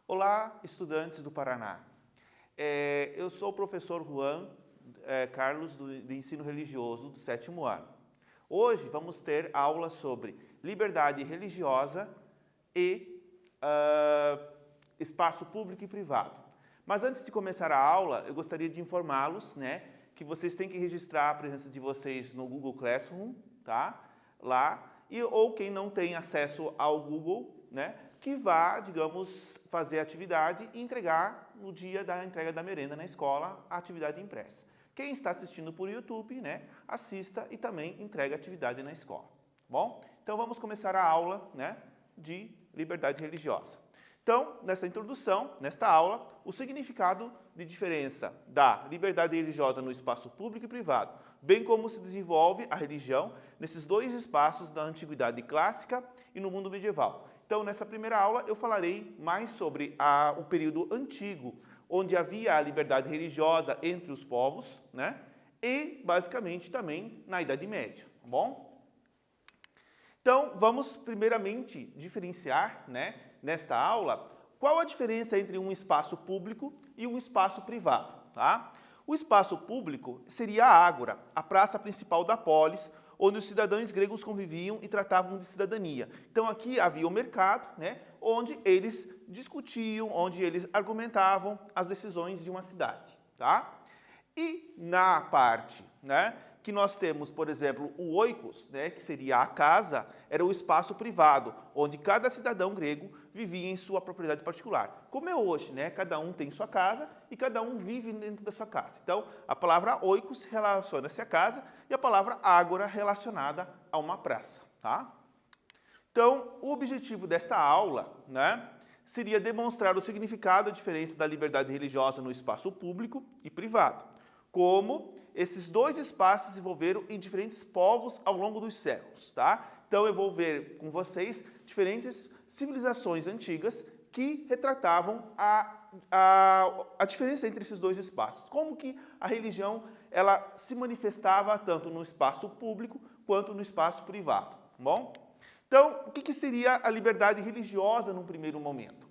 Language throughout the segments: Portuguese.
Olá, estudantes do Paraná. Eu sou o professor Juan Carlos do Ensino Religioso do 7º ano. Hoje vamos ter aula sobre liberdade religiosa e espaço público e privado. Mas antes de começar a aula, eu gostaria de informá-los, que vocês têm que registrar a presença de vocês no Google Classroom, tá? Lá, ou quem não tem acesso ao Google, que vá, digamos, fazer a atividade e entregar no dia da entrega da merenda na escola a atividade impressa. Quem está assistindo por YouTube, assista e também entregue a atividade na escola. Bom? Então vamos começar a aula, de liberdade religiosa. Então, nessa introdução, nesta aula, o significado de diferença da liberdade religiosa no espaço público e privado, bem como se desenvolve a religião nesses dois espaços da antiguidade clássica e no mundo medieval. Então, nessa primeira aula, eu falarei mais sobre o período antigo, onde havia a liberdade religiosa entre os povos, e, basicamente, também na Idade Média, tá bom? Então, vamos primeiramente diferenciar, nesta aula, qual a diferença entre um espaço público e um espaço privado, tá? O espaço público seria a ágora, a praça principal da polis, onde os cidadãos gregos conviviam e tratavam de cidadania. Então, aqui havia o mercado, onde eles discutiam, onde eles argumentavam as decisões de uma cidade, tá? E na parte, que nós temos, por exemplo, o oikos, que seria a casa, era o espaço privado, onde cada cidadão grego vivia em sua propriedade particular. Como é hoje, cada um tem sua casa e cada um vive dentro da sua casa. Então, a palavra oikos relaciona-se à casa e a palavra ágora relacionada a uma praça, tá? Então, o objetivo desta aula, seria demonstrar o significado e a diferença da liberdade religiosa no espaço público e privado, como esses dois espaços se envolveram em diferentes povos ao longo dos séculos, tá? Então eu vou ver com vocês diferentes civilizações antigas que retratavam a diferença entre esses dois espaços. Como que a religião ela se manifestava tanto no espaço público quanto no espaço privado, tá bom? Então, o que seria a liberdade religiosa num primeiro momento?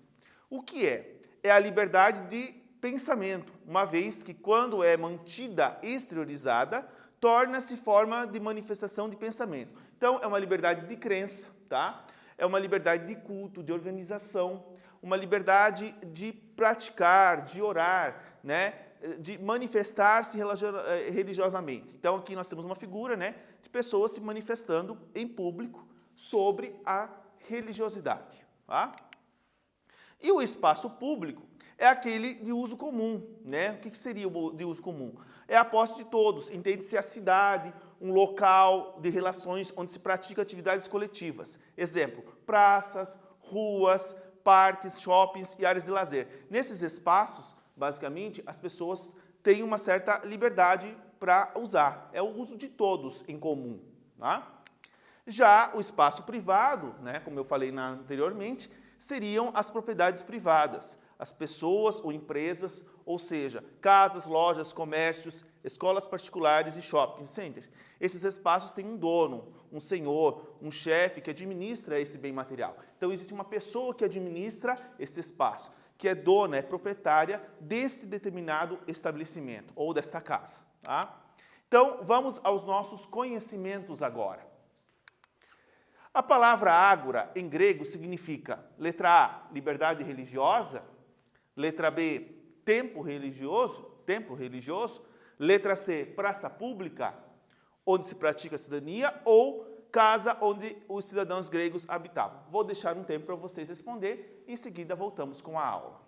O que é? É a liberdade de pensamento, uma vez que quando é mantida exteriorizada, torna-se forma de manifestação de pensamento. Então, é uma liberdade de crença, tá? É uma liberdade de culto, de organização, uma liberdade de praticar, de orar, de manifestar-se religiosamente. Então, aqui nós temos uma figura, de pessoas se manifestando em público sobre a religiosidade, tá? E o espaço público é aquele de uso comum, O que seria o de uso comum? É a posse de todos, entende-se a cidade, um local de relações onde se pratica atividades coletivas. Exemplo, praças, ruas, parques, shoppings e áreas de lazer. Nesses espaços, basicamente, as pessoas têm uma certa liberdade para usar. É o uso de todos em comum, tá? Já o espaço privado, como eu falei anteriormente, seriam as propriedades privadas, as pessoas ou empresas, ou seja, casas, lojas, comércios, escolas particulares e shopping centers. Esses espaços têm um dono, um senhor, um chefe que administra esse bem material. Então, existe uma pessoa que administra esse espaço, que é dona, é proprietária desse determinado estabelecimento ou desta casa, tá? Então, vamos aos nossos conhecimentos agora. A palavra ágora, em grego, significa, letra A, liberdade religiosa, letra B, templo religioso, letra C, praça pública, onde se pratica a cidadania, ou casa onde os cidadãos gregos habitavam. Vou deixar um tempo para vocês responder, em seguida voltamos com a aula.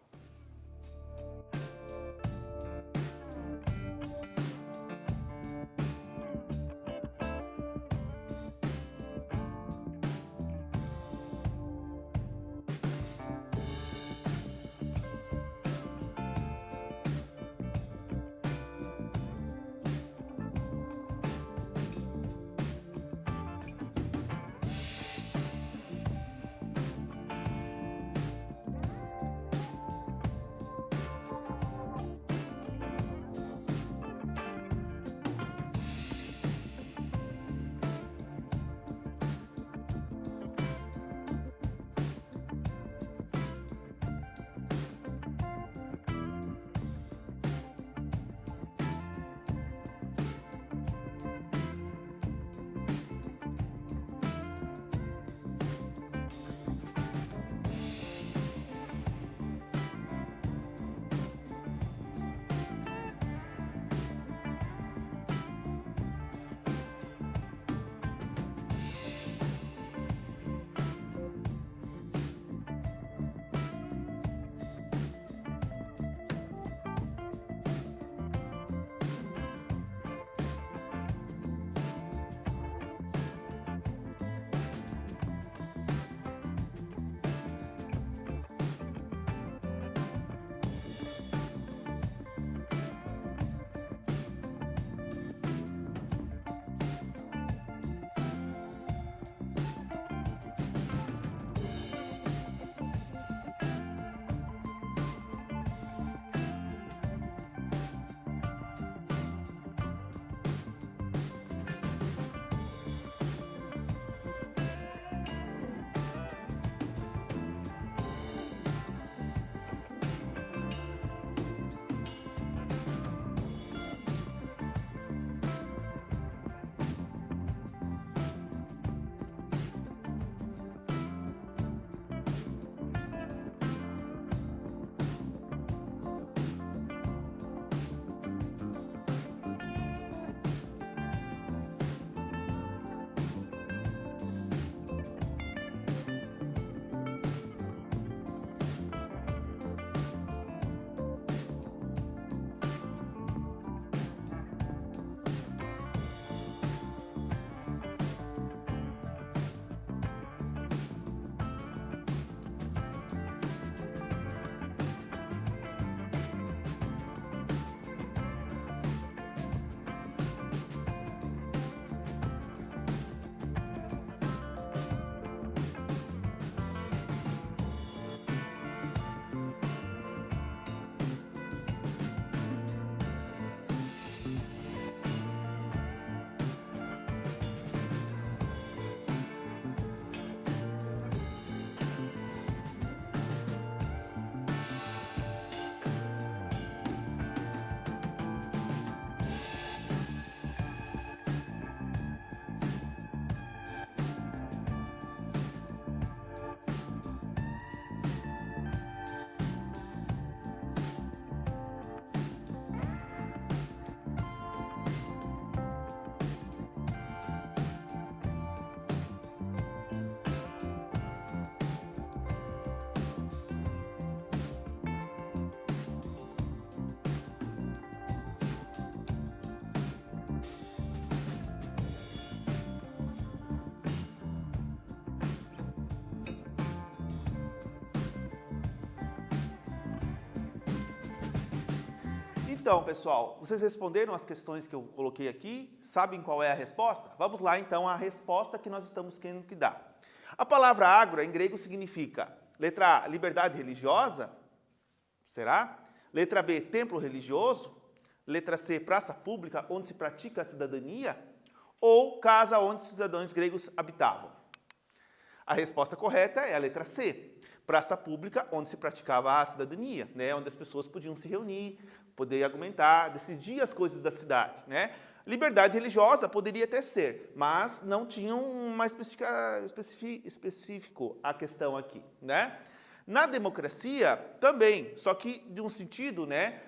Então, pessoal, vocês responderam as questões que eu coloquei aqui? Sabem qual é a resposta? Vamos lá, então, à resposta que nós estamos querendo que dar. A palavra ágora, em grego, significa, letra A, liberdade religiosa? Será? Letra B, templo religioso? Letra C, praça pública, onde se pratica a cidadania? Ou casa onde os cidadãos gregos habitavam? A resposta correta é a letra C, praça pública, onde se praticava a cidadania, né? Onde as pessoas podiam se reunir, poder argumentar, decidir as coisas da cidade, né? Liberdade religiosa poderia até ser, mas não tinha uma específico a questão aqui, né? Na democracia também, só que de um sentido, né,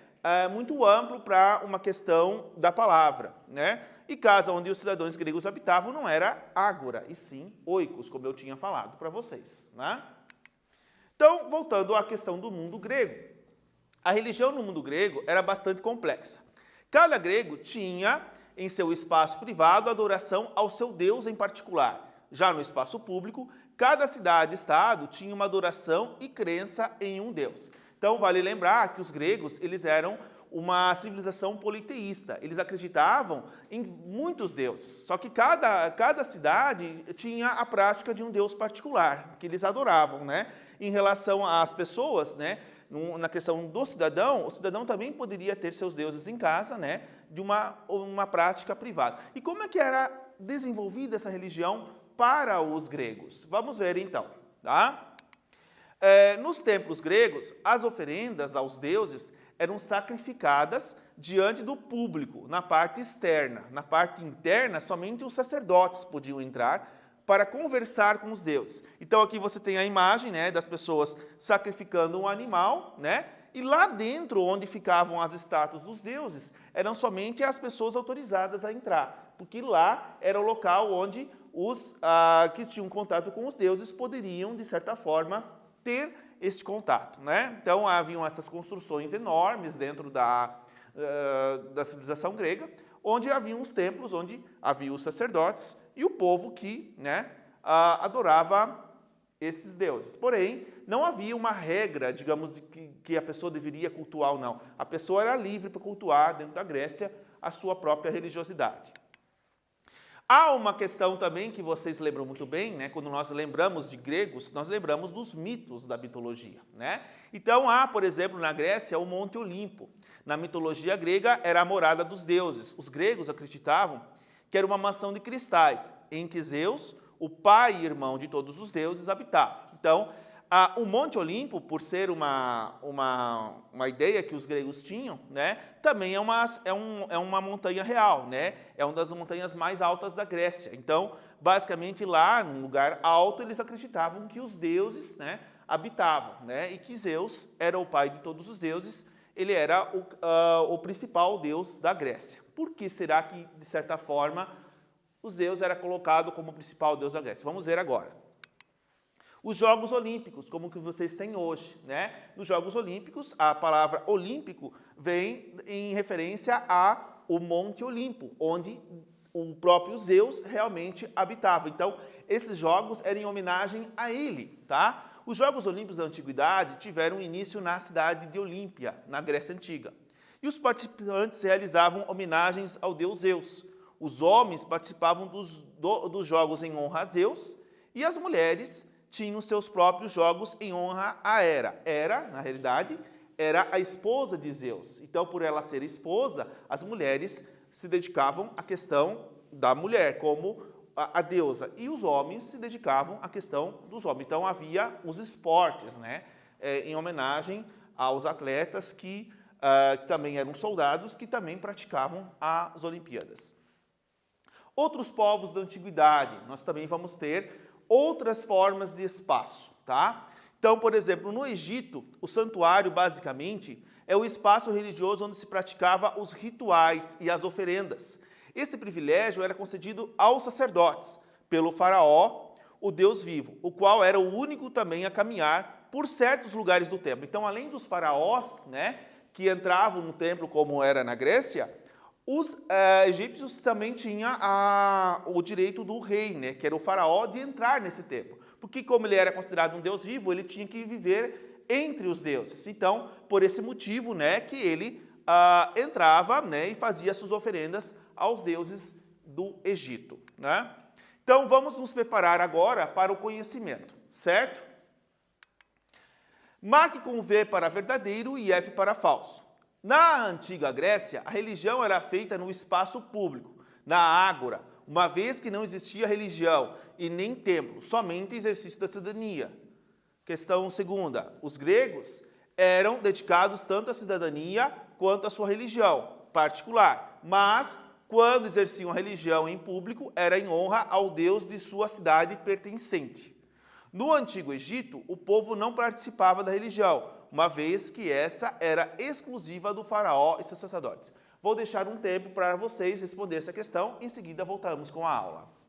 muito amplo para uma questão da palavra, né? E casa onde os cidadãos gregos habitavam não era ágora, e sim oikos, como eu tinha falado para vocês, né? Então, voltando à questão do mundo grego. A religião no mundo grego era bastante complexa. Cada grego tinha em seu espaço privado adoração ao seu deus em particular. Já no espaço público, cada cidade e estado tinha uma adoração e crença em um deus. Então, vale lembrar que os gregos, eles eram uma civilização politeísta. Eles acreditavam em muitos deuses, só que cada cidade tinha a prática de um deus particular, que eles adoravam, né? Em relação às pessoas, né? Na questão do cidadão, o cidadão também poderia ter seus deuses em casa, né? De uma prática privada. E como é que era desenvolvida essa religião para os gregos? Vamos ver então, tá? Nos templos gregos, as oferendas aos deuses eram sacrificadas diante do público, na parte externa. Na parte interna, somente os sacerdotes podiam entrar para conversar com os deuses. Então aqui você tem a imagem, né, das pessoas sacrificando um animal, né? E lá dentro, onde ficavam as estátuas dos deuses, eram somente as pessoas autorizadas a entrar, porque lá era o local onde os que tinham contato com os deuses poderiam, de certa forma, ter esse contato, né? Então, haviam essas construções enormes dentro da civilização grega, onde haviam os templos, onde havia os sacerdotes e o povo que, né, adorava esses deuses. Porém, não havia uma regra, digamos, de que a pessoa deveria cultuar ou não. A pessoa era livre para cultuar, dentro da Grécia, a sua própria religiosidade. Há uma questão também que vocês lembram muito bem, né? Quando nós lembramos de gregos, nós lembramos dos mitos da mitologia, né? Então há, por exemplo, na Grécia, o Monte Olimpo. Na mitologia grega era a morada dos deuses. Os gregos acreditavam que era uma mansão de cristais, em que Zeus, o pai e irmão de todos os deuses, habitavam. Então, o Monte Olimpo, por ser uma ideia que os gregos tinham, né, também é uma montanha real, né, é uma das montanhas mais altas da Grécia. Então, basicamente, lá, num lugar alto, eles acreditavam que os deuses, né, habitavam, né, e que Zeus era o pai de todos os deuses, ele era o principal deus da Grécia. Por que será que, de certa forma, o Zeus era colocado como o principal deus da Grécia? Vamos ver agora. Os Jogos Olímpicos, como que vocês têm hoje, né? Nos Jogos Olímpicos, a palavra olímpico vem em referência ao Monte Olimpo, onde o próprio Zeus realmente habitava. Então, esses jogos eram em homenagem a ele, tá? Os Jogos Olímpicos da Antiguidade tiveram início na cidade de Olímpia, na Grécia Antiga. E os participantes realizavam homenagens ao deus Zeus. Os homens participavam dos jogos em honra a Zeus e as mulheres tinham seus próprios jogos em honra a Hera. Hera, na realidade, era a esposa de Zeus. Então, por ela ser esposa, as mulheres se dedicavam à questão da mulher, como a deusa. E os homens se dedicavam à questão dos homens. Então, havia os esportes, né, em homenagem aos atletas que também eram soldados, que também praticavam as Olimpíadas. Outros povos da antiguidade, nós também vamos ter outras formas de espaço, tá? Então, por exemplo, no Egito, o santuário, basicamente, é o espaço religioso onde se praticava os rituais e as oferendas. Esse privilégio era concedido aos sacerdotes, pelo faraó, o Deus vivo, o qual era o único também a caminhar por certos lugares do templo. Então, além dos faraós, né, que entravam no templo como era na Grécia, os egípcios também tinham o direito do rei, né, que era o faraó, de entrar nesse templo. Porque como ele era considerado um deus vivo, ele tinha que viver entre os deuses. Então, por esse motivo, né, que ele entrava, né, e fazia suas oferendas aos deuses do Egito, né? Então, vamos nos preparar agora para o conhecimento, certo? Marque com V para verdadeiro e F para falso. Na antiga Grécia, a religião era feita no espaço público, na ágora, uma vez que não existia religião e nem templo, somente exercício da cidadania. Questão segunda, os gregos eram dedicados tanto à cidadania quanto à sua religião particular, mas quando exerciam a religião em público, era em honra ao deus de sua cidade pertencente. No Antigo Egito, o povo não participava da religião, uma vez que essa era exclusiva do faraó e seus sacerdotes. Vou deixar um tempo para vocês responder essa questão, em seguida voltamos com a aula.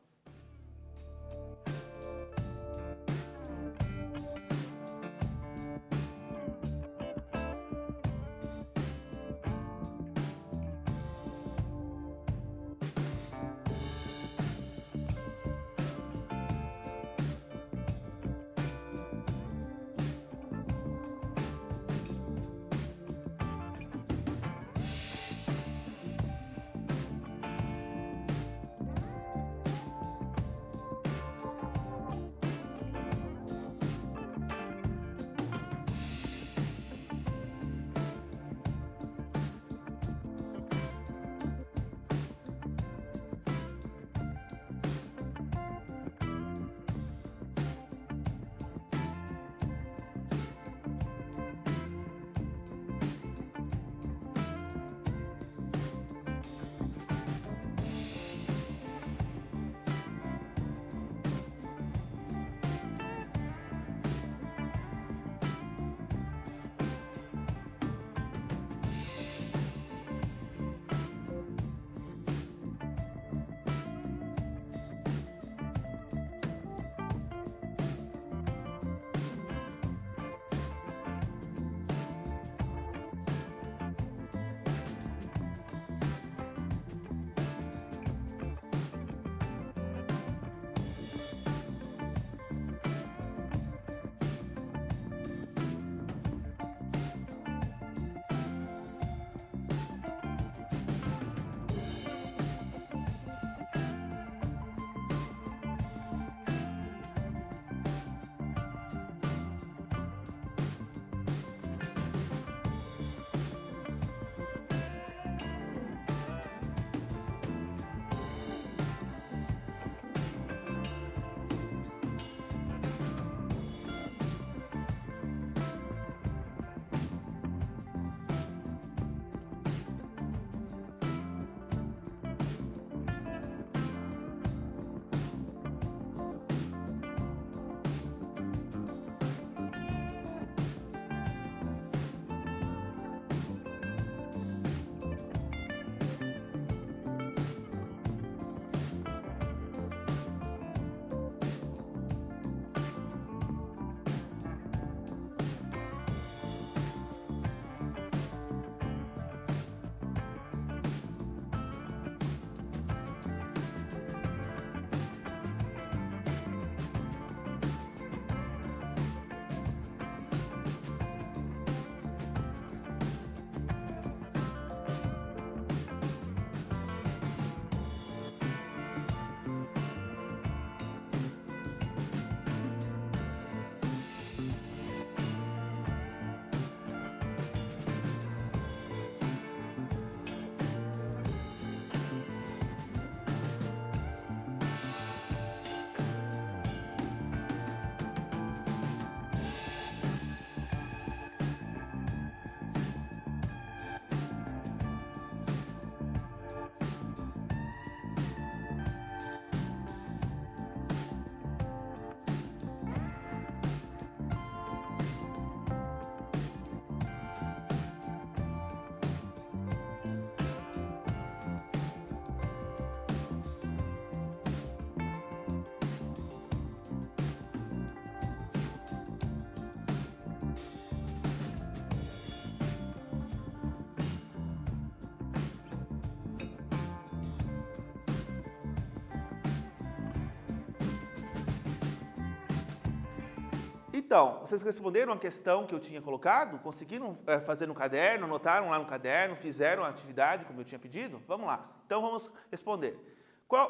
Então, vocês responderam a questão que eu tinha colocado? Conseguiram fazer no caderno, anotaram lá no caderno, fizeram a atividade como eu tinha pedido? Vamos lá. Então, vamos responder.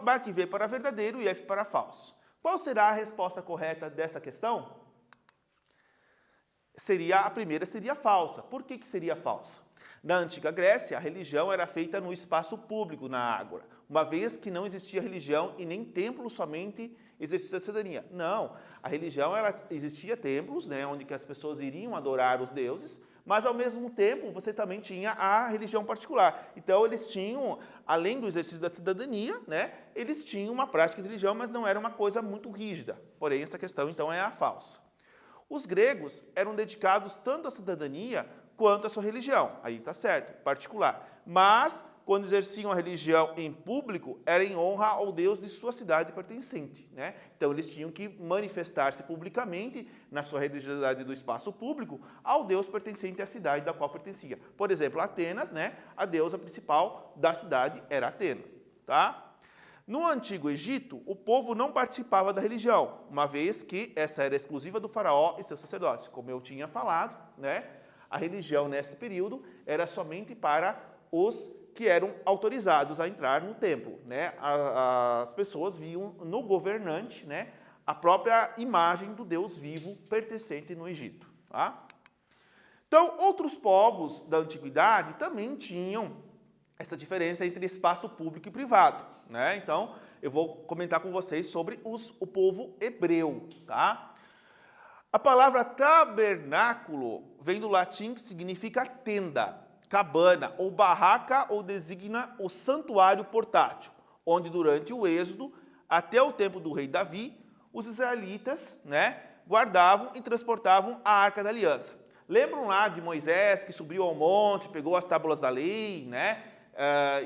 Marque V para verdadeiro e F para falso. Qual será a resposta correta desta questão? A primeira seria falsa. Por que seria falsa? Na antiga Grécia, a religião era feita no espaço público, na ágora, uma vez que não existia religião e nem templo somente exercício da cidadania. Não, a religião, existia templos, né, onde que as pessoas iriam adorar os deuses, mas ao mesmo tempo você também tinha a religião particular. Então eles tinham, além do exercício da cidadania, né, eles tinham uma prática de religião, mas não era uma coisa muito rígida. Porém, essa questão então é a falsa. Os gregos eram dedicados tanto à cidadania quanto à sua religião. Aí está certo, particular. Mas, quando exerciam a religião em público, era em honra ao Deus de sua cidade pertencente, né? Então, eles tinham que manifestar-se publicamente na sua religiosidade do espaço público ao Deus pertencente à cidade da qual pertencia. Por exemplo, Atenas, né? A deusa principal da cidade era Atenas, tá? No Antigo Egito, o povo não participava da religião, uma vez que essa era exclusiva do faraó e seus sacerdotes. Como eu tinha falado, né? A religião, neste período, era somente para os que eram autorizados a entrar no templo, né? As pessoas viam no governante, né, a própria imagem do Deus vivo pertencente no Egito. Tá? Então, outros povos da antiguidade também tinham essa diferença entre espaço público e privado, né? Então, eu vou comentar com vocês sobre o povo hebreu, tá? A palavra tabernáculo vem do latim que significa tenda, cabana ou barraca, ou designa o santuário portátil, onde durante o êxodo, até o tempo do rei Davi, os israelitas, né, guardavam e transportavam a Arca da Aliança. Lembram lá de Moisés que subiu ao monte, pegou as tábuas da lei, né,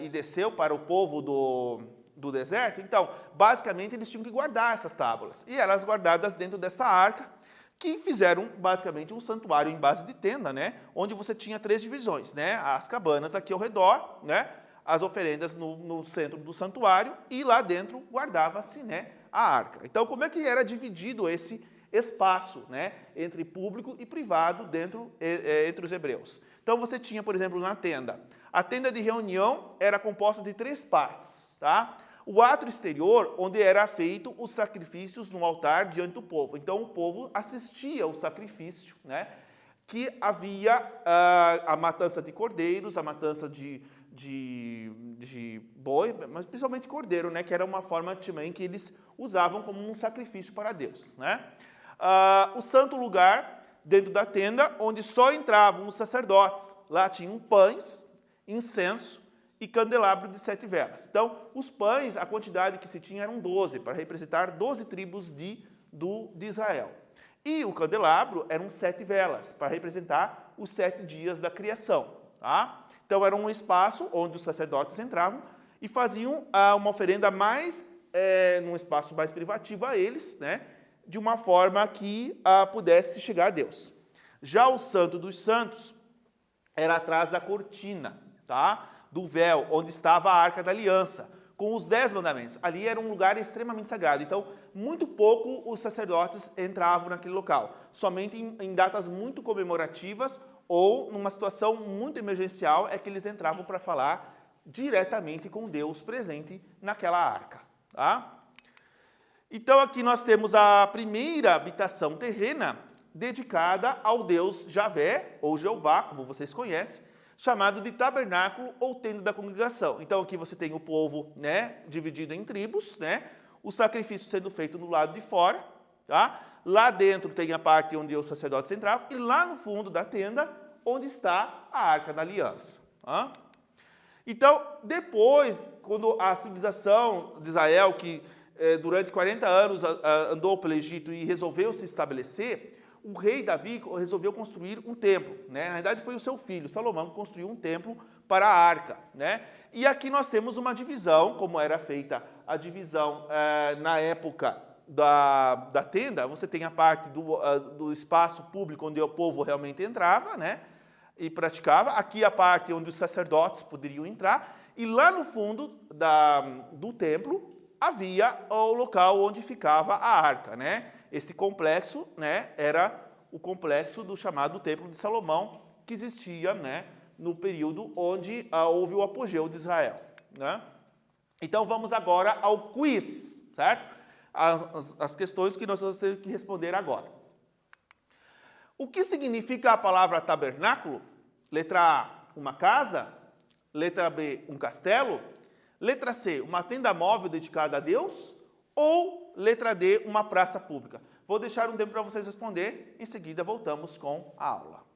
e desceu para o povo do deserto? Então, basicamente, eles tinham que guardar essas tábuas. E elas guardadas dentro dessa arca, que fizeram basicamente um santuário em base de tenda, né, onde você tinha 3 divisões, né, as cabanas aqui ao redor, né, as oferendas no centro do santuário e lá dentro guardava-se, né, a arca. Então, como é que era dividido esse espaço, né, entre público e privado entre os hebreus? Então, você tinha, por exemplo, na tenda. A tenda de reunião era composta de 3 partes, tá? O átrio exterior, onde era feito os sacrifícios no altar diante do povo. Então, o povo assistia ao sacrifício, né? Que havia a matança de cordeiros, a matança de boi, mas principalmente cordeiro, né? Que era uma forma também que eles usavam como um sacrifício para Deus, né? O santo lugar, dentro da tenda, onde só entravam os sacerdotes. Lá tinham pães, incenso e candelabro de 7 velas. Então, os pães, a quantidade que se tinha eram 12, para representar 12 tribos de Israel. E o candelabro eram 7 velas, para representar os 7 dias da criação. Tá? Então, era um espaço onde os sacerdotes entravam e faziam uma oferenda num espaço mais privativo a eles, né? De uma forma que pudesse chegar a Deus. Já o Santo dos Santos era atrás da cortina, tá? Do véu, onde estava a Arca da Aliança, com os 10 mandamentos. Ali era um lugar extremamente sagrado. Então, muito pouco os sacerdotes entravam naquele local. Somente em datas muito comemorativas ou numa situação muito emergencial é que eles entravam para falar diretamente com Deus presente naquela arca. Tá? Então, aqui nós temos a primeira habitação terrena dedicada ao Deus Javé, ou Jeová, como vocês conhecem, chamado de tabernáculo ou tenda da congregação. Então, aqui você tem o povo, né, dividido em tribos, né, o sacrifício sendo feito do lado de fora, tá? Lá dentro tem a parte onde os sacerdotes entravam, e lá no fundo da tenda, onde está a Arca da Aliança. Tá? Então, depois, quando a civilização de Israel, que durante 40 anos andou pelo Egito e resolveu se estabelecer, o rei Davi resolveu construir um templo, né? Na verdade, foi o seu filho, Salomão, que construiu um templo para a arca, né? E aqui nós temos uma divisão, como era feita a divisão na época da tenda. Você tem a parte do espaço público, onde o povo realmente entrava, né? E praticava. Aqui a parte onde os sacerdotes poderiam entrar. E lá no fundo do templo havia o local onde ficava a arca, né? Esse complexo, né, era o complexo do chamado Templo de Salomão, que existia, né, no período onde houve o apogeu de Israel, né? Então vamos agora ao quiz, certo? As questões que nós vamos ter que responder agora. O que significa a palavra tabernáculo? Letra A, uma casa. Letra B, um castelo. Letra C, uma tenda móvel dedicada a Deus. Ou letra D, uma praça pública. Vou deixar um tempo para vocês responder, em seguida voltamos com a aula.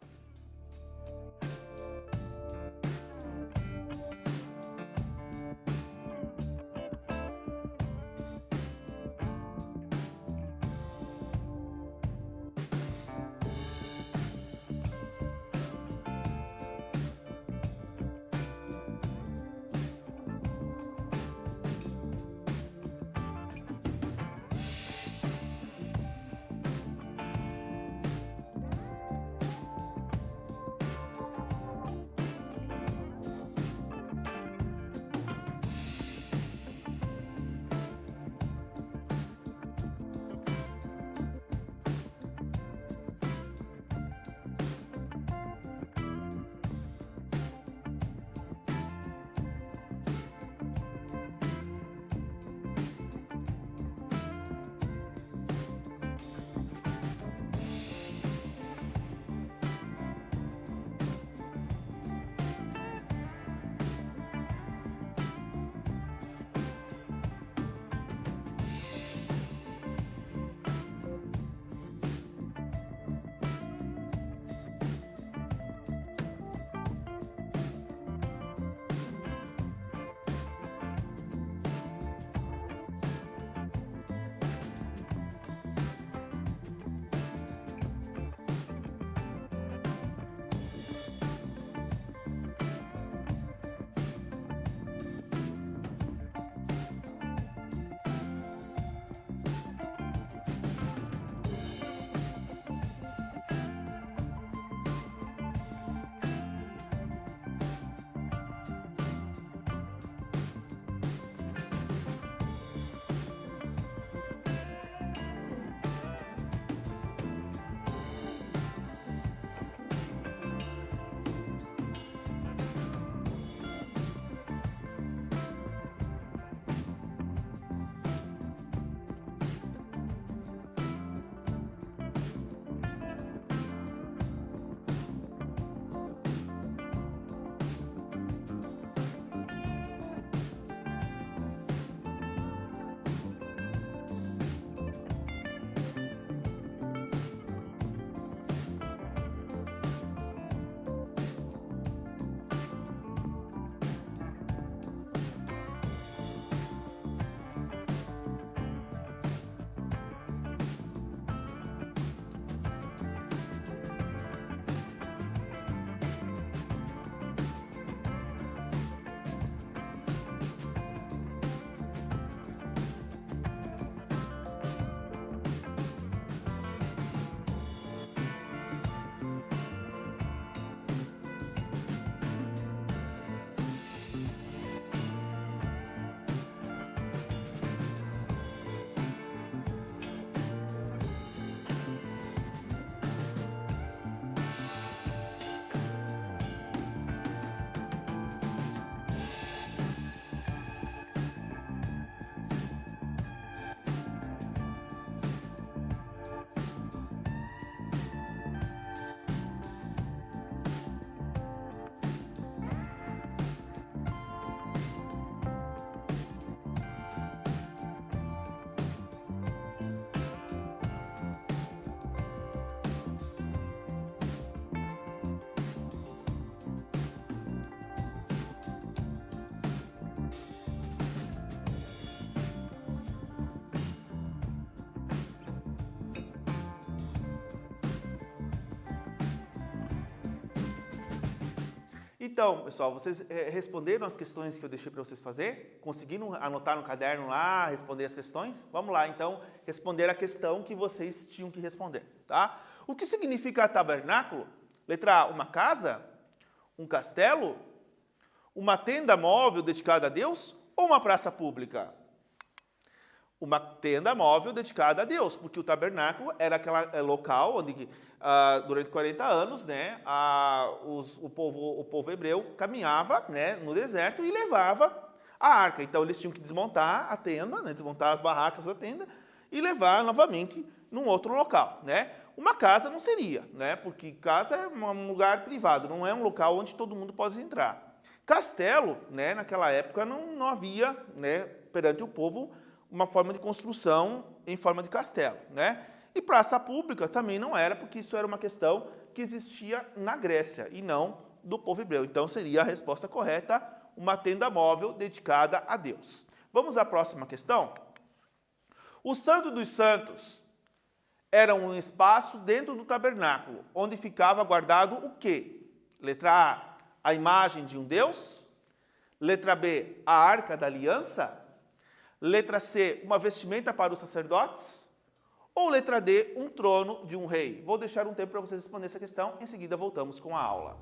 Então, pessoal, vocês responderam as questões que eu deixei para vocês fazer? Conseguiram anotar no caderno lá, responder as questões? Vamos lá, então, responder a questão que vocês tinham que responder, tá? O que significa tabernáculo? Letra A, uma casa? Um castelo? Uma tenda móvel dedicada a Deus? Ou uma praça pública? Uma tenda móvel dedicada a Deus, porque o tabernáculo era aquele local onde, durante 40 anos, né, o povo hebreu caminhava, né, no deserto e levava a arca. Então, eles tinham que desmontar a tenda, né, desmontar as barracas da tenda e levar novamente num outro local, né? Uma casa não seria, né, porque casa é um lugar privado, não é um local onde todo mundo pode entrar. Castelo, né, naquela época não havia, né, perante o povo, uma forma de construção em forma de castelo, né? E praça pública também não era, porque isso era uma questão que existia na Grécia e não do povo hebreu. Então seria a resposta correta, uma tenda móvel dedicada a Deus. Vamos à próxima questão? O Santo dos Santos era um espaço dentro do tabernáculo, onde ficava guardado o quê? Letra A imagem de um Deus. Letra B, a Arca da Aliança. Letra C, uma vestimenta para os sacerdotes? Ou letra D, um trono de um rei? Vou deixar um tempo para vocês responderem essa questão, em seguida voltamos com a aula.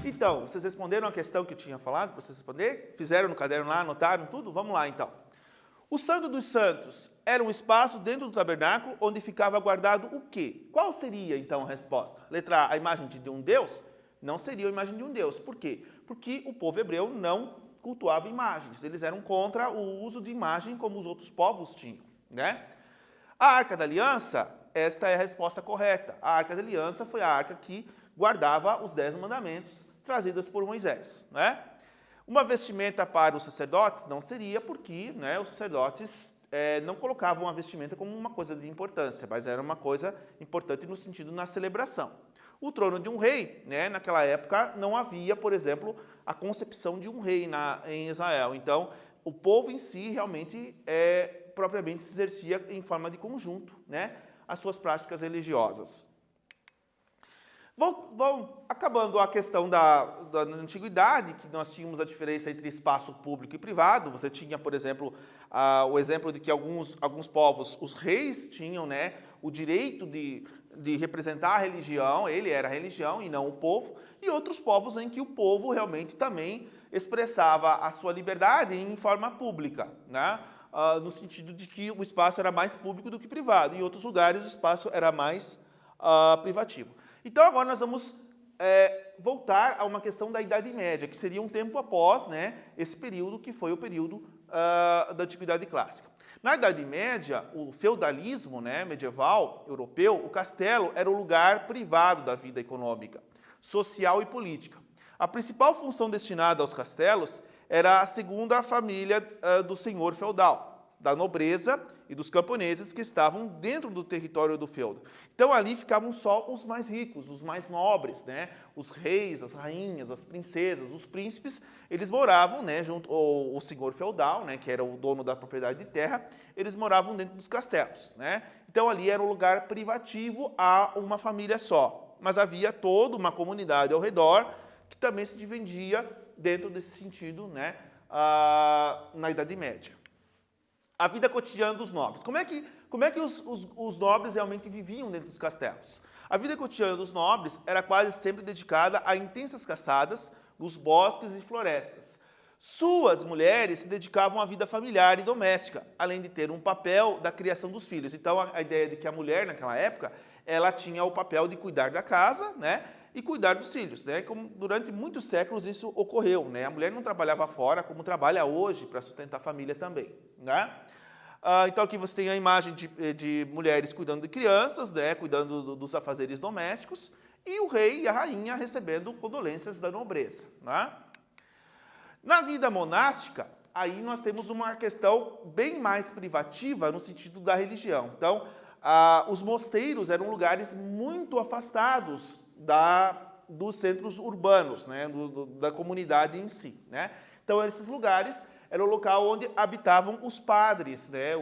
Então, vocês responderam a questão que eu tinha falado para vocês responder? Fizeram no caderno lá, anotaram tudo? Vamos lá, então. O Santo dos Santos era um espaço dentro do tabernáculo onde ficava guardado o quê? Qual seria, então, a resposta? Letra A, a imagem de um Deus? Não seria a imagem de um Deus. Por quê? Porque o povo hebreu não cultuava imagens. Eles eram contra o uso de imagem como os outros povos tinham, né? A Arca da Aliança, esta é a resposta correta. A Arca da Aliança foi a arca que guardava os 10 mandamentos trazidas por Moisés, né? Uma vestimenta para os sacerdotes não seria porque, né, os sacerdotes não colocavam a vestimenta como uma coisa de importância, mas era uma coisa importante no sentido na celebração. O trono de um rei, né, naquela época não havia, por exemplo, a concepção de um rei em Israel. Então, o povo em si realmente propriamente se exercia em forma de conjunto, né, as suas práticas religiosas. Acabando a questão da antiguidade, que nós tínhamos a diferença entre espaço público e privado. Você tinha, por exemplo, o exemplo de que alguns povos, os reis, tinham, né, o direito de representar a religião, ele era a religião e não o povo, e outros povos em que o povo realmente também expressava a sua liberdade em forma pública, né? No sentido de que o espaço era mais público do que privado. Em outros lugares o espaço era mais privativo. Então, agora nós vamos voltar a uma questão da Idade Média, que seria um tempo após, né, esse período que foi o período da Antiguidade Clássica. Na Idade Média, o feudalismo, né, medieval europeu, o castelo era o lugar privado da vida econômica, social e política. A principal função destinada aos castelos era a segunda família do senhor feudal, da nobreza e dos camponeses que estavam dentro do território do feudo. Então ali ficavam só os mais ricos, os mais nobres, né? Os reis, as rainhas, as princesas, os príncipes, eles moravam, né, junto o senhor feudal, né, que era o dono da propriedade de terra, eles moravam dentro dos castelos, né? Então ali era um lugar privativo a uma família só, mas havia toda uma comunidade ao redor que também se dividia dentro desse sentido, né, na Idade Média. A vida cotidiana dos nobres. Como é que os nobres realmente viviam dentro dos castelos? A vida cotidiana dos nobres era quase sempre dedicada a intensas caçadas nos bosques e florestas. Suas mulheres se dedicavam à vida familiar e doméstica, além de ter um papel da criação dos filhos. Então, a ideia de que a mulher, naquela época, ela tinha o papel de cuidar da casa, né, e cuidar dos filhos, né? Como durante muitos séculos isso ocorreu, né? A mulher não trabalhava fora como trabalha hoje para sustentar a família também, né? Então aqui você tem a imagem de mulheres cuidando de crianças, né? Cuidando dos afazeres domésticos, e o rei e a rainha recebendo condolências da nobreza, né? Na vida monástica, aí nós temos uma questão bem mais privativa no sentido da religião. Então, os mosteiros eram lugares muito afastados dos centros urbanos, né, da comunidade em si, né? Então, esses lugares eram o local onde habitavam os padres, né,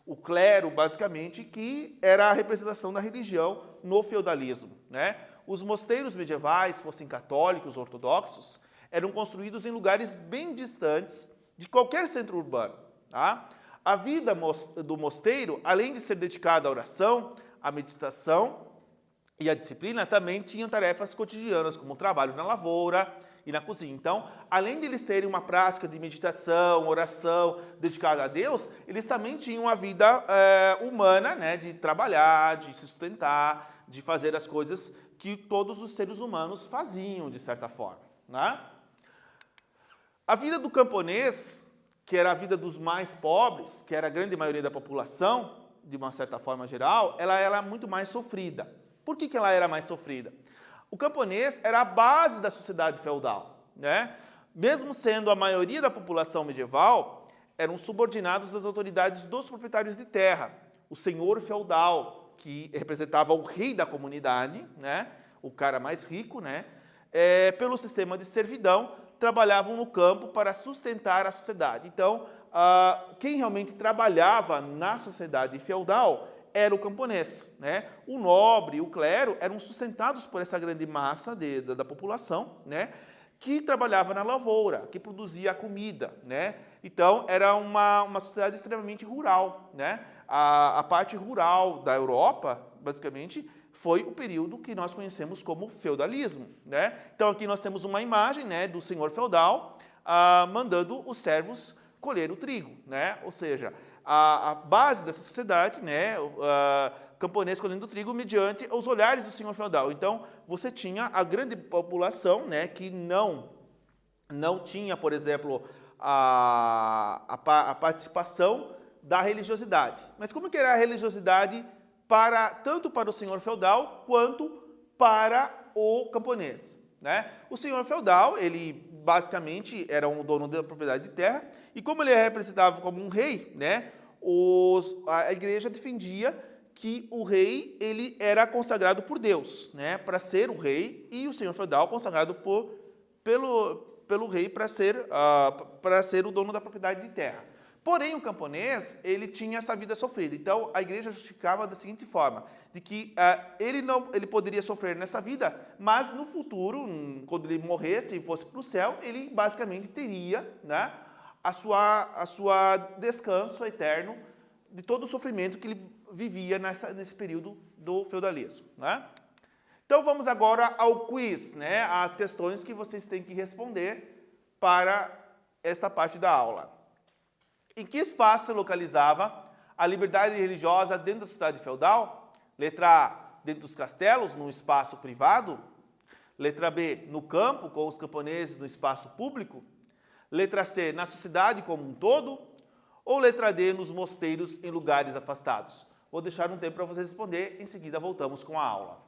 o clero, basicamente, que era a representação da religião no feudalismo, né? Os mosteiros medievais, fossem católicos, ortodoxos, eram construídos em lugares bem distantes de qualquer centro urbano, tá? A vida do mosteiro, além de ser dedicada à oração, à meditação e à disciplina, também tinham tarefas cotidianas, como o trabalho na lavoura e na cozinha. Então, além de eles terem uma prática de meditação, oração dedicada a Deus, eles também tinham a vida humana, né, de trabalhar, de se sustentar, de fazer as coisas que todos os seres humanos faziam, de certa forma, né? A vida do camponês, que era a vida dos mais pobres, que era a grande maioria da população, de uma certa forma geral, ela era muito mais sofrida. Por que ela era mais sofrida? O camponês era a base da sociedade feudal, né? Mesmo sendo a maioria da população medieval, eram subordinados às autoridades dos proprietários de terra. O senhor feudal, que representava o rei da comunidade, né? O cara mais rico, né? Pelo sistema de servidão, trabalhavam no campo para sustentar a sociedade. Então, quem realmente trabalhava na sociedade feudal era o camponês, né? O nobre, o clero eram sustentados por essa grande massa da população, né? Que trabalhava na lavoura, que produzia a comida, né? Então, era uma sociedade extremamente rural, né? A parte rural da Europa, basicamente, foi o período que nós conhecemos como feudalismo, né? Então aqui nós temos uma imagem, né, do senhor feudal mandando os servos colher o trigo, né? Ou seja, a base dessa sociedade, né, camponês colhendo trigo mediante os olhares do senhor feudal. Então você tinha a grande população, né, que não tinha, por exemplo, a participação da religiosidade. Mas como que era a religiosidade tanto para o senhor feudal quanto para o camponês, né? O senhor feudal, ele basicamente era um dono da propriedade de terra, e como ele é representado como um rei, né, a igreja defendia que o rei ele era consagrado por Deus, né, para ser o rei, e o senhor feudal consagrado pelo rei para ser o dono da propriedade de terra. Porém, o camponês, ele tinha essa vida sofrida. Então, a igreja justificava da seguinte forma, de que ele poderia sofrer nessa vida, mas no futuro, quando ele morresse e fosse para o céu, ele basicamente teria, né, a sua descanso eterno de todo o sofrimento que ele vivia nesse período do feudalismo, né? Então, vamos agora ao quiz, né, as questões que vocês têm que responder para esta parte da aula. Em que espaço se localizava a liberdade religiosa dentro da sociedade feudal? Letra A, dentro dos castelos, num espaço privado. Letra B, no campo, com os camponeses no espaço público. Letra C, na sociedade como um todo. Ou letra D, nos mosteiros, em lugares afastados. Vou deixar um tempo para vocês responder, em seguida voltamos com a aula.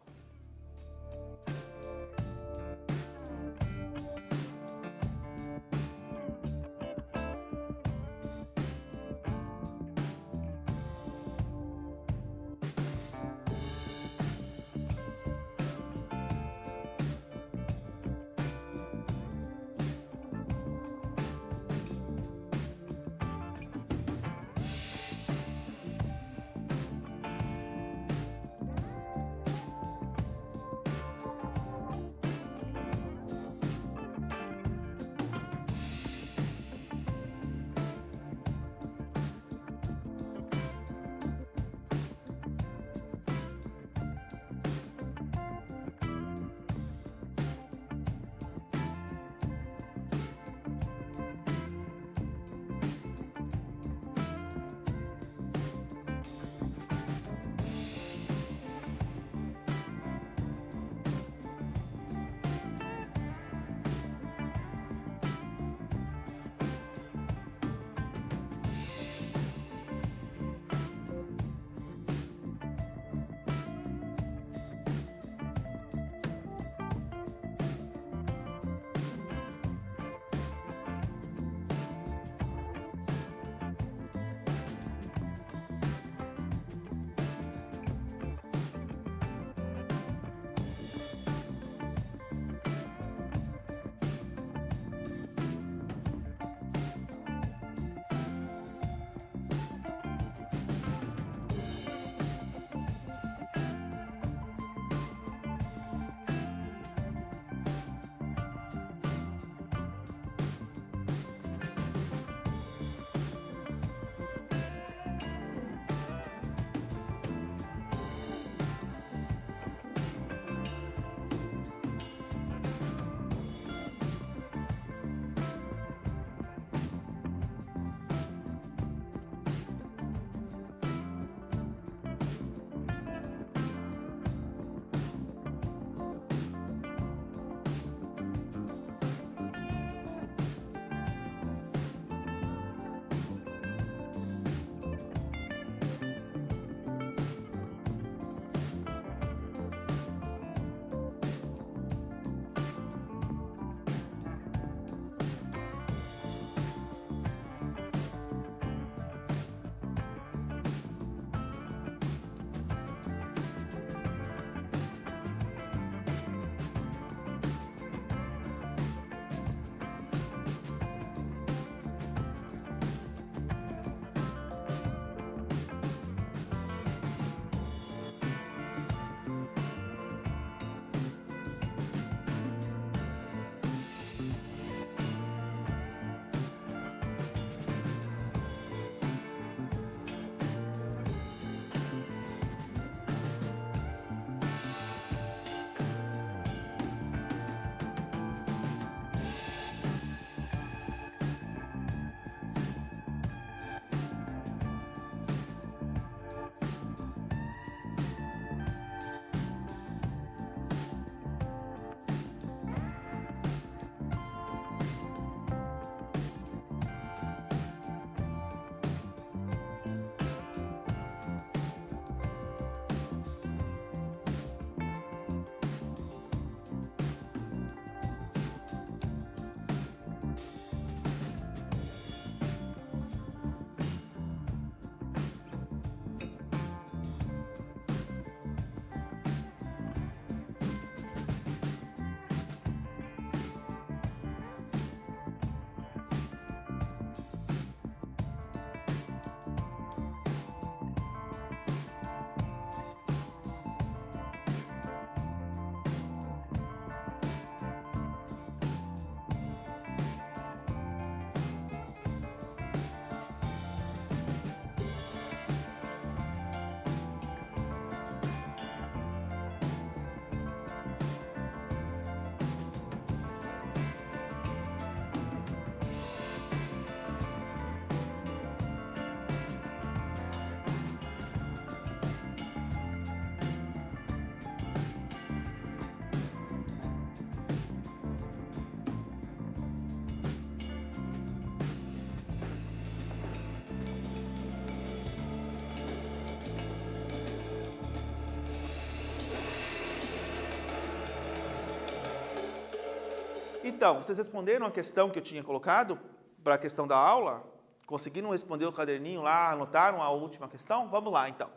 Então, vocês responderam a questão que eu tinha colocado para a questão da aula? Conseguiram responder o caderninho lá, anotaram a última questão? Vamos lá, então.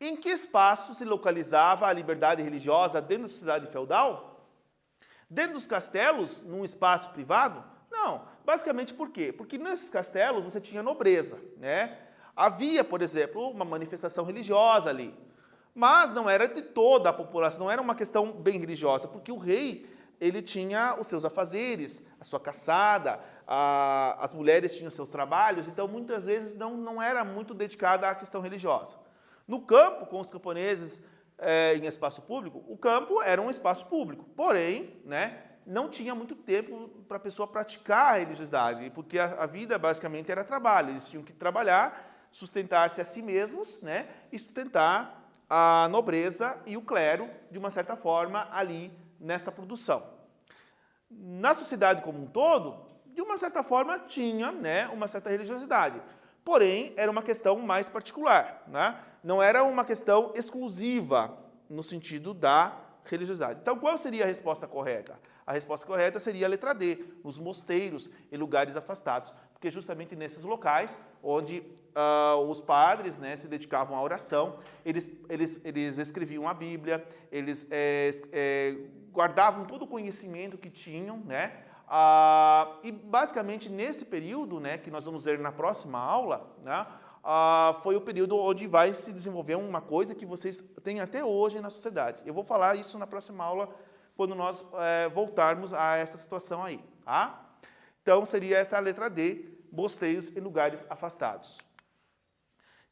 Em que espaço se localizava a liberdade religiosa dentro da sociedade feudal? Dentro dos castelos, num espaço privado? Não. Basicamente por quê? Porque nesses castelos você tinha nobreza, né? Havia, por exemplo, uma manifestação religiosa ali. Mas não era de toda a população, não era uma questão bem religiosa, porque o rei, ele tinha os seus afazeres, a sua caçada, as mulheres tinham seus trabalhos, então muitas vezes não era muito dedicada à questão religiosa. No campo, com os camponeses em espaço público, o campo era um espaço público, porém, né, não tinha muito tempo para a pessoa praticar a religiosidade, porque a vida basicamente era trabalho, eles tinham que trabalhar, sustentar-se a si mesmos, né, e sustentar a nobreza e o clero, de uma certa forma, ali nesta produção. Na sociedade como um todo, de uma certa forma, tinha, né, uma certa religiosidade. Porém, era uma questão mais particular, né? Não era uma questão exclusiva no sentido da religiosidade. Então, qual seria a resposta correta? A resposta correta seria a letra D, nos mosteiros e lugares afastados, porque justamente nesses locais onde os padres, né, se dedicavam à oração, eles escreviam a Bíblia, eles guardavam todo o conhecimento que tinham, né, e basicamente nesse período, né, que nós vamos ver na próxima aula, né, foi o período onde vai se desenvolver uma coisa que vocês têm até hoje na sociedade. Eu vou falar isso na próxima aula, quando nós voltarmos a essa situação aí. Tá? Então, seria essa a letra D, mosteiros em lugares afastados.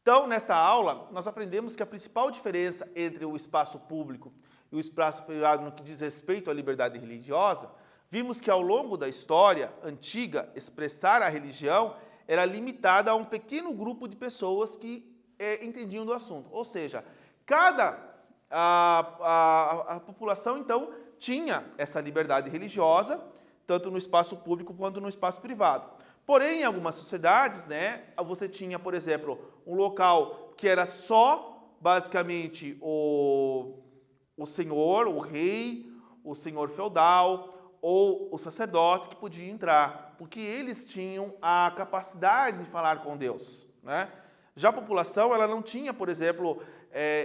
Então, nesta aula, nós aprendemos que a principal diferença entre o espaço público e o espaço privado no que diz respeito à liberdade religiosa, vimos que ao longo da história antiga, expressar a religião era limitada a um pequeno grupo de pessoas que entendiam do assunto. Ou seja, a população, então, tinha essa liberdade religiosa, tanto no espaço público quanto no espaço privado. Porém, em algumas sociedades, né, você tinha, por exemplo, um local que era só, basicamente, o senhor, o rei, o senhor feudal ou o sacerdote que podia entrar, porque eles tinham a capacidade de falar com Deus, né? Já a população, ela não tinha, por exemplo,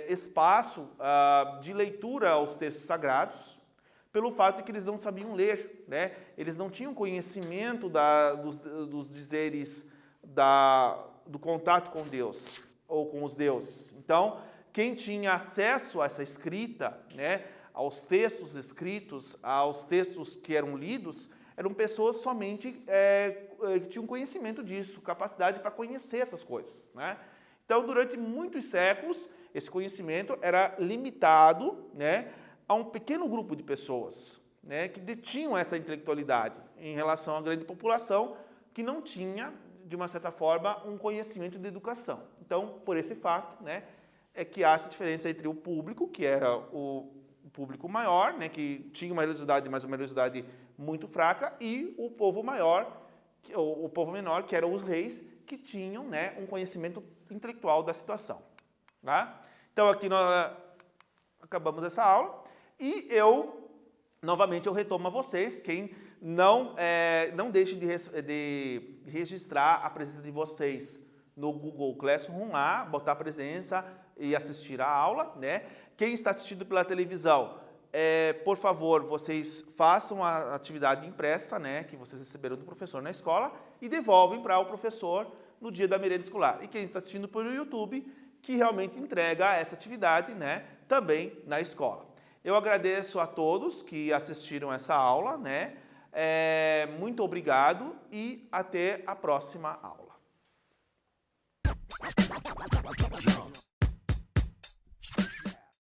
espaço de leitura aos textos sagrados, pelo fato de que eles não sabiam ler, né? Eles não tinham conhecimento dos dizeres do contato com Deus ou com os deuses. Então, quem tinha acesso a essa escrita, né, aos textos escritos, aos textos que eram lidos, eram pessoas somente que tinham conhecimento disso, capacidade para conhecer essas coisas, né? Então, durante muitos séculos, esse conhecimento era limitado, né, a um pequeno grupo de pessoas, né, que detinham essa intelectualidade em relação à grande população que não tinha, de uma certa forma, um conhecimento de educação. Então, por esse fato, né, é que há essa diferença entre o público, que era o público maior, né, que tinha uma religiosidade, mas uma religiosidade muito fraca, e o povo maior, o povo menor, que eram os reis, que tinham, né, um conhecimento intelectual da situação. Tá? Então, aqui nós acabamos essa aula. E novamente, eu retomo a vocês, quem não deixe de registrar a presença de vocês no Google Classroom lá, botar a presença e assistir a aula, né? Quem está assistindo pela televisão, por favor, vocês façam a atividade impressa, né, que vocês receberam do professor na escola e devolvem para o professor no dia da merenda escolar. E quem está assistindo pelo YouTube, que realmente entrega essa atividade, né, também na escola. Eu agradeço a todos que assistiram essa aula, né? Muito obrigado e até a próxima aula.